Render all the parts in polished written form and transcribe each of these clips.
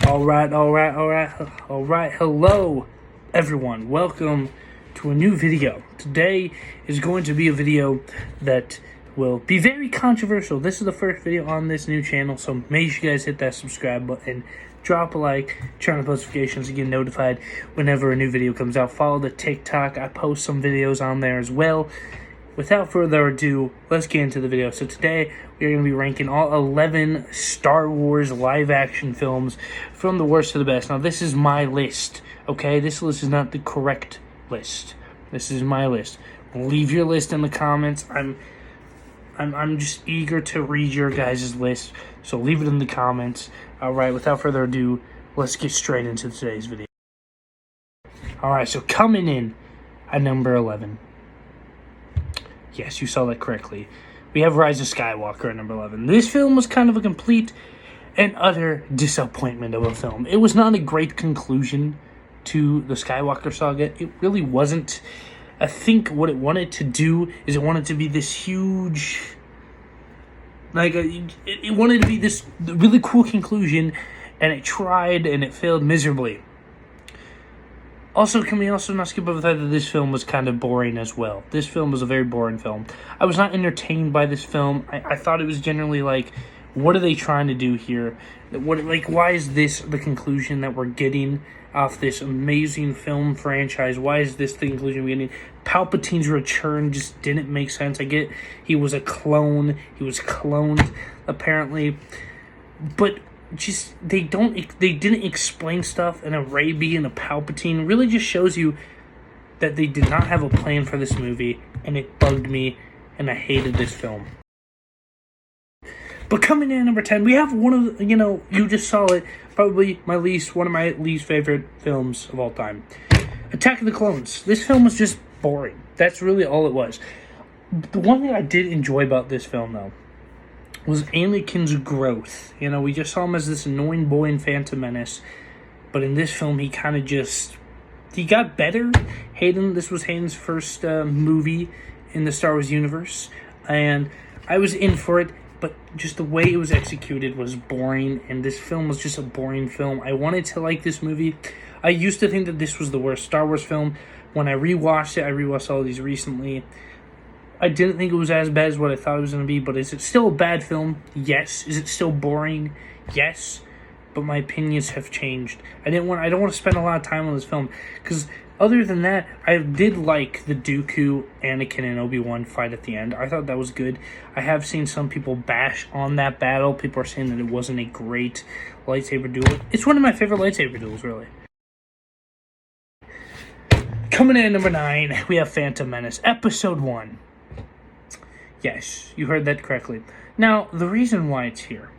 All right. Hello, everyone. Welcome to a new video. Today is going to be a video that will be very controversial. This is the first video on this new channel, so make sure you guys hit that subscribe button, drop a like, turn on notifications to get notified whenever a new video comes out. Follow the TikTok. I post some videos on there as well. Without further ado, let's get into the video. So today, we are going to be ranking all 11 Star Wars live-action films from the worst to the best. Now, this is my list, okay? This list is not the correct list. This is my list. Leave your list in the comments. I'm just eager to read your guys' list, so leave it in the comments. All right, without further ado, let's get straight into today's video. All right, so coming in at number 11. Yes, you saw that correctly. We have Rise of Skywalker at number 11. This film was kind of a complete and utter disappointment of a film. It was not a great conclusion to the Skywalker saga. It really wasn't. I think what it wanted to do is it wanted to be this huge... it wanted to be this really cool conclusion, and it tried, and it failed miserably. Also, can we also not skip over the fact that this film was kind of boring as well? This film was a very boring film. I was not entertained by this film. I thought it was generally like, what are they trying to do here? Why is this the conclusion that we're getting off this amazing film franchise? Why is this the conclusion we're getting? Palpatine's return just didn't make sense. I get he was a clone. He was cloned, apparently. But... just they didn't explain stuff, and a Rey being a Palpatine really just shows you that they did not have a plan for this movie, and it bugged me, and I hated this film. But coming in at number 10, we have one of the, you just saw it, probably one of my least favorite films of all time. Attack of the Clones. This film was just boring. That's really all it was. The one thing I did enjoy about this film, though, was Anakin's growth. We just saw him as this annoying boy in Phantom Menace, but in this film, he kind of he got better. This was Hayden's first movie in the Star Wars universe, and I was in for it, but just the way it was executed was boring, and this film was just a boring film. I wanted to like this movie. I used to think that this was the worst Star Wars film. When I rewatched it, I rewatched all of these recently, I didn't think it was as bad as what I thought it was going to be, but is it still a bad film? Yes. Is it still boring? Yes. But my opinions have changed. I don't want to spend a lot of time on this film, because other than that, I did like the Dooku, Anakin, and Obi-Wan fight at the end. I thought that was good. I have seen some people bash on that battle. People are saying that it wasn't a great lightsaber duel. It's one of my favorite lightsaber duels, really. Coming in at number 9, we have Phantom Menace, Episode 1. Yes, you heard that correctly. Now, the reason why it's here,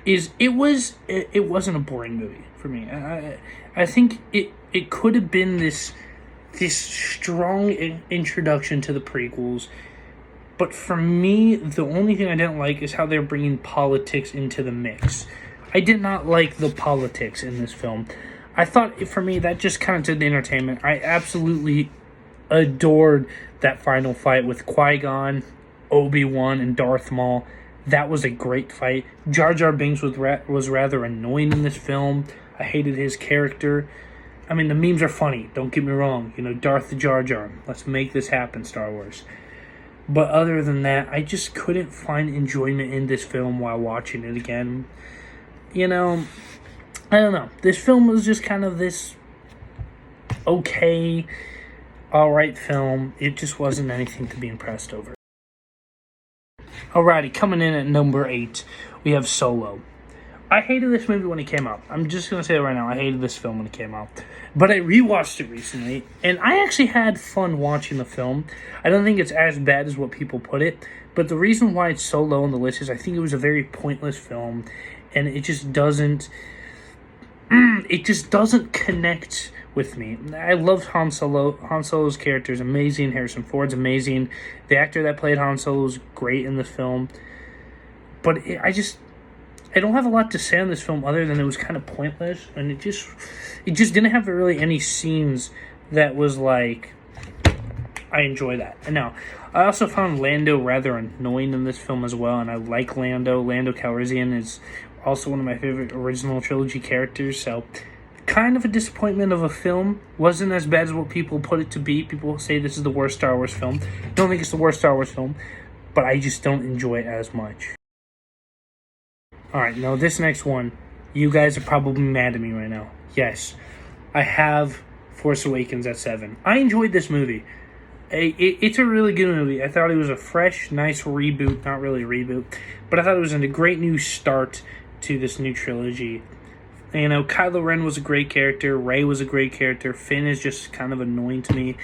is it wasn't a boring movie for me. I think it could have been this strong introduction to the prequels, but for me, the only thing I didn't like is how they're bringing politics into the mix. I did not like the politics in this film. I thought, for me, that just kind of did the entertainment. I absolutely adored that final fight with Qui-Gon, Obi-Wan, and Darth Maul. That was a great fight. Jar Jar Binks was rather annoying in this film. I hated his character. I mean, the memes are funny, don't get me wrong. Darth Jar Jar. Let's make this happen, Star Wars. But other than that, I just couldn't find enjoyment in this film while watching it again. I don't know. This film was just kind of this okay, alright film. It just wasn't anything to be impressed over. Alrighty, coming in at number 8, we have Solo. I hated this movie when it came out. I'm just going to say it right now. I hated this film when it came out. But I rewatched it recently, and I actually had fun watching the film. I don't think it's as bad as what people put it, but the reason why it's so low on the list is I think it was a very pointless film, and it just doesn't connect with me. I loved Han Solo. Han Solo's character is amazing. Harrison Ford's amazing. The actor that played Han Solo is great in the film. But I don't have a lot to say on this film other than it was kind of pointless, and it just didn't have really any scenes that was like, I enjoy that. And now, I also found Lando rather annoying in this film as well, and I like Lando. Lando Calrissian is Also one of my favorite original trilogy characters, so kind of a disappointment of a film. Wasn't as bad as what people put it to be. People say this is the worst Star Wars film. Don't think it's the worst Star Wars film, but I just don't enjoy it as much. Alright, now this next one, you guys are probably mad at me right now. Yes, I have Force Awakens at 7. I enjoyed this movie. It's a really good movie. I thought it was a fresh, nice reboot. Not really a reboot, but I thought it was a great new start to this new trilogy. You know, Kylo Ren was a great character. Rey was a great character. Finn is just kind of annoying to me.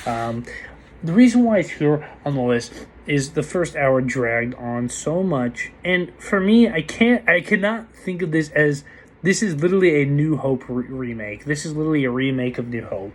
The reason why it's here on the list is the first hour dragged on so much. And for me, I cannot think of this as, this is literally a New Hope remake. This is literally a remake of New Hope.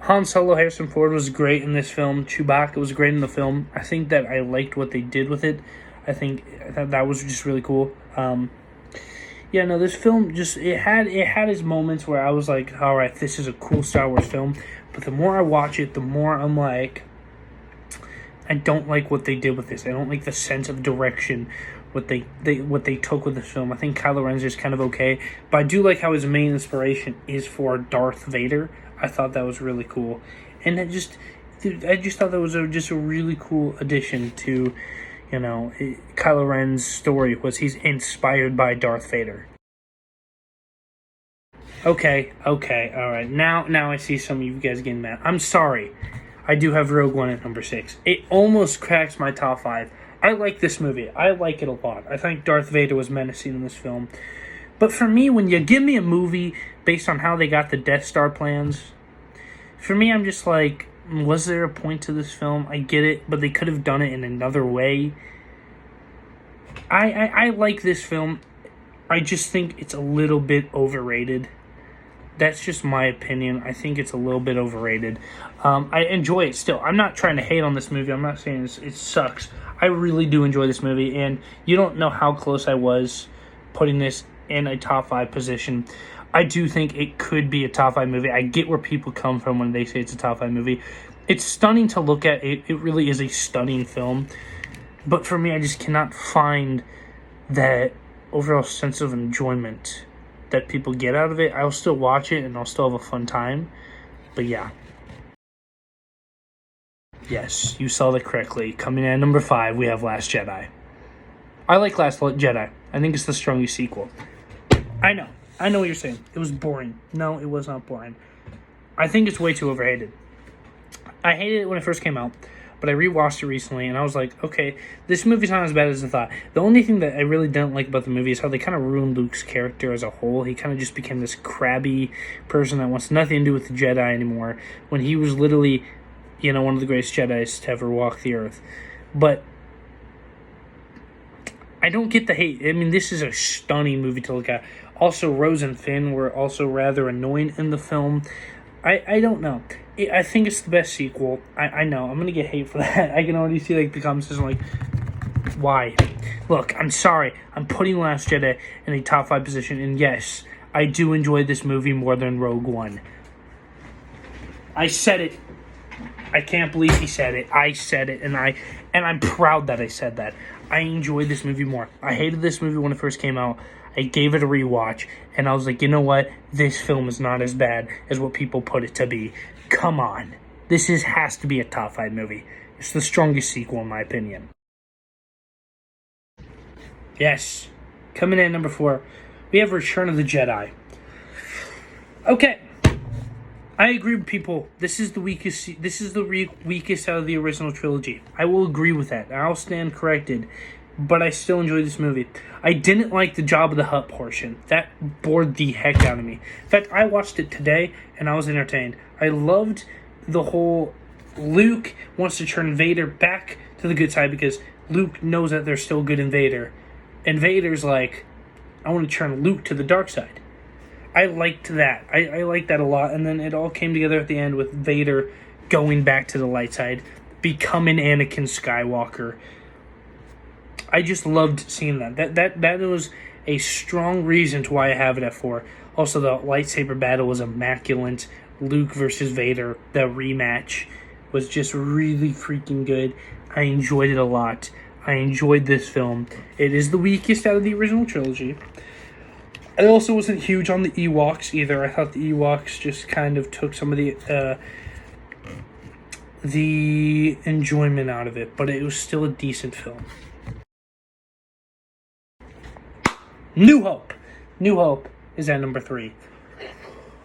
Han Solo, Harrison Ford was great in this film. Chewbacca was great in the film. I think that I liked what they did with it. I thought that was just really cool. Yeah, no, this film just, it had its moments where I was like, all right, this is a cool Star Wars film. But the more I watch it, the more I'm like, I don't like what they did with this. I don't like the sense of direction what they took with this film. I think Kylo Ren's just kind of okay, but I do like how his main inspiration is for Darth Vader. I thought that was really cool, and I just thought that was just a really cool addition to, you know, Kylo Ren's story. Was he's inspired by Darth Vader. Okay, all right. Now I see some of you guys getting mad. I'm sorry. I do have Rogue One at number 6. It almost cracks my top 5. I like this movie. I like it a lot. I think Darth Vader was menacing in this film. But for me, when you give me a movie based on how they got the Death Star plans, for me, I'm just like, was there a point to this film? I get it, but they could have done it in another way. I like this film. I just think it's a little bit overrated. That's just my opinion. I think it's a little bit overrated. I enjoy it still. I'm not trying to hate on this movie. I'm not saying it sucks. I really do enjoy this movie, and you don't know how close I was putting this in a top 5 position. I do think it could be a top 5 movie. I get where people come from when they say it's a top 5 movie. It's stunning to look at. It really is a stunning film. But for me, I just cannot find that overall sense of enjoyment that people get out of it. I'll still watch it, and I'll still have a fun time. But yeah. Yes, you saw that correctly. Coming in at number 5, we have Last Jedi. I like Last Jedi. I think it's the strongest sequel. I know what you're saying. It was boring. No, it was not boring. I think it's way too overhated. I hated it when it first came out, but I rewatched it recently, and I was like, okay, this movie's not as bad as I thought. The only thing that I really didn't like about the movie is how they kind of ruined Luke's character as a whole. He kind of just became this crabby person that wants nothing to do with the Jedi anymore, when he was literally, you know, one of the greatest Jedis to ever walk the earth. But I don't get the hate. I mean, this is a stunning movie to look at. Also, Rose and Finn were also rather annoying in the film. I don't know. I think it's the best sequel. I know. I'm going to get hate for that. I can already see like the comments like, why? Look, I'm sorry. I'm putting Last Jedi in a top 5 position. And yes, I do enjoy this movie more than Rogue One. I said it. I can't believe he said it. I said it, and I'm proud that I said that. I enjoyed this movie more. I hated this movie when it first came out. I gave it a rewatch, and I was like, you know what? This film is not as bad as what people put it to be. Come on. This has to be a top 5 movie. It's the strongest sequel, in my opinion. Yes. Coming in at number 4, we have Return of the Jedi. Okay. I agree with people. This is the weakest. This is the weakest out of the original trilogy. I will agree with that. I'll stand corrected, but I still enjoyed this movie. I didn't like the Jabba the Hutt portion. That bored the heck out of me. In fact, I watched it today and I was entertained. I loved the whole Luke wants to turn Vader back to the good side because Luke knows that there's still good in Vader, and Vader's like, I want to turn Luke to the dark side. I liked that. I liked that a lot. And then it all came together at the end with Vader going back to the light side, becoming Anakin Skywalker. I just loved seeing that. That was a strong reason to why I have it at 4. Also, the lightsaber battle was immaculate. Luke versus Vader, the rematch, was just really freaking good. I enjoyed it a lot. I enjoyed this film. It is the weakest out of the original trilogy. I also wasn't huge on the Ewoks either. I thought the Ewoks just kind of took some of the enjoyment out of it, but it was still a decent film. New Hope. New Hope is at number 3.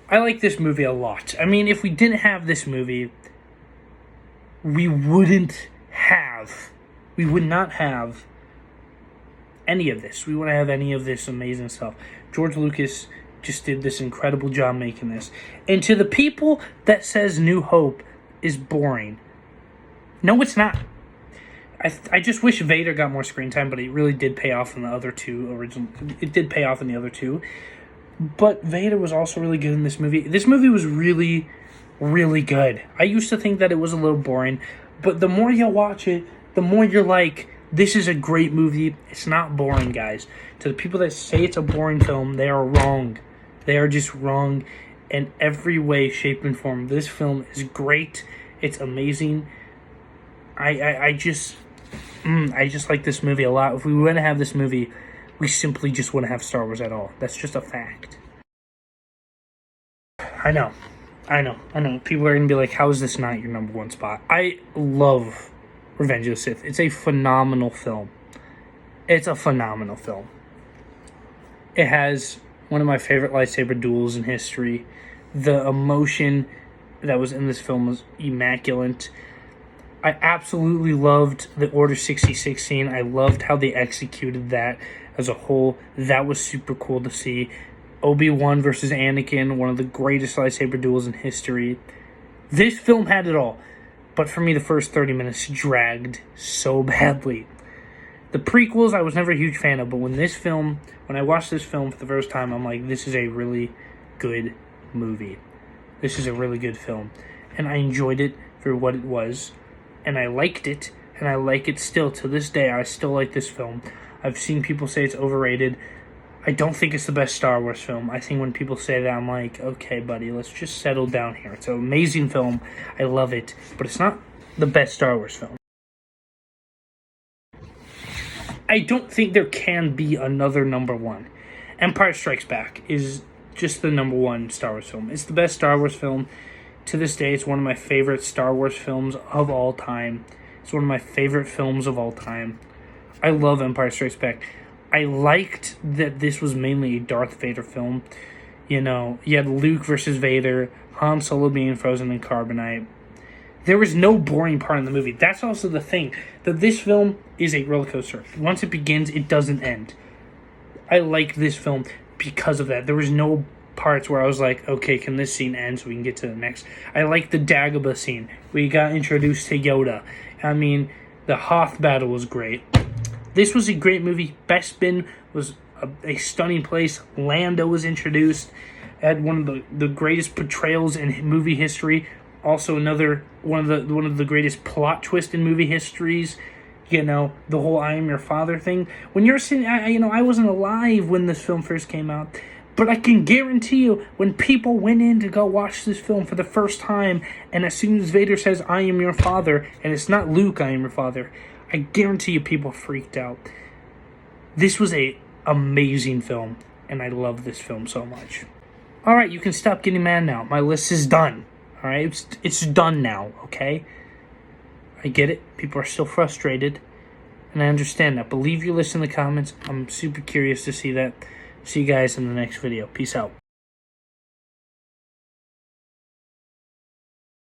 I like this movie a lot. I mean, if we didn't have this movie, we would not have any of this. We wouldn't have any of this amazing stuff. George Lucas just did this incredible job making this. And to the people that says New Hope is boring, no, it's not. I just wish Vader got more screen time, but it really did pay off in the other two original. It did pay off in the other two. But Vader was also really good in this movie. This movie was really, really good. I used to think that it was a little boring, but the more you watch it, the more you're like, this is a great movie. It's not boring, guys. To the people that say it's a boring film, they are wrong. They are just wrong in every way, shape, and form. This film is great. It's amazing. I just like this movie a lot. If we wouldn't have this movie, we simply just wouldn't have Star Wars at all. That's just a fact. I know. People are going to be like, how is this not your number one spot? I love Revenge of the Sith. It's a phenomenal film. It has one of my favorite lightsaber duels in history. The emotion that was in this film was immaculate. I absolutely loved the Order 66 scene. I loved how they executed that as a whole. That was super cool to see. Obi-Wan versus Anakin, one of the greatest lightsaber duels in history. This film had it all. But for me, the first 30 minutes dragged so badly. The prequels, I was never a huge fan of. But when I watched this film for the first time, I'm like, this is a really good movie. This is a really good film. And I enjoyed it for what it was. And I liked it, and I like it still. To this day, I still like this film. I've seen people say it's overrated. I don't think it's the best Star Wars film. I think when people say that, I'm like, okay, buddy, let's just settle down here. It's an amazing film. I love it. But it's not the best Star Wars film. I don't think there can be another number one. Empire Strikes Back is just the number one Star Wars film. It's the best Star Wars film. To this day, it's one of my favorite Star Wars films of all time. It's one of my favorite films of all time. I love Empire Strikes Back. I liked that this was mainly a Darth Vader film. You know, you had Luke versus Vader, Han Solo being frozen in carbonite. There was no boring part in the movie. That's also the thing, that this film is a roller coaster. Once it begins, it doesn't end. I like this film because of that. There was no parts where I was like, okay, can this scene end so we can get to the next? I like the Dagobah scene. We got introduced to Yoda. I mean, the Hoth battle was great. This was a great movie. Bespin was a stunning place. Lando was introduced. Had one of the greatest portrayals in movie history. Also another one of the greatest plot twists in movie histories. You know, the whole I am your father thing. When you're sitting, I wasn't alive when this film first came out. But I can guarantee you, when people went in to go watch this film for the first time, and as soon as Vader says, I am your father, and it's not Luke, I am your father, I guarantee you people freaked out. This was a amazing film, and I love this film so much. Alright, you can stop getting mad now. My list is done. Alright, it's done now, okay? I get it. People are still frustrated, and I understand that. But leave your list in the comments. I'm super curious to see that. See you guys in the next video. Peace out.